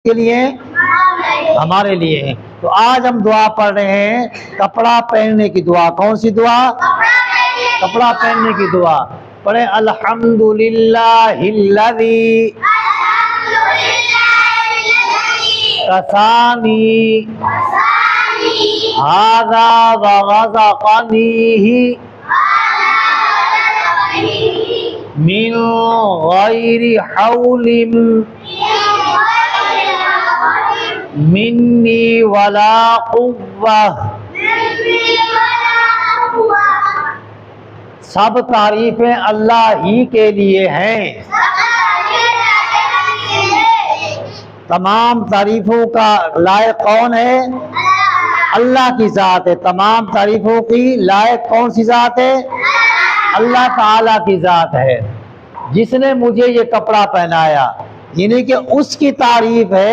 के लिए, हमारे लिए है। तो आज हम दुआ पढ़ रहे हैं कपड़ा पहनने की दुआ। कौन सी दुआ? कपड़ा पहनने की दुआ। पढ़े अल्हम्दुलिल्लाहिल्लज़ी कसानी हाज़ा व रज़क़नीही मिन गैरि हौलिन मिन्नी वला कुव्वह। सब तारीफें अल्लाह ही के लिए हैं। तमाम तारीफों का लायक कौन है? अल्लाह की ज़ात है। तमाम तारीफों की लायक कौन सी ज़ात है? अल्लाह ताला की ज़ात है। जिसने मुझे ये कपड़ा पहनाया, यानी कि उसकी तारीफ है।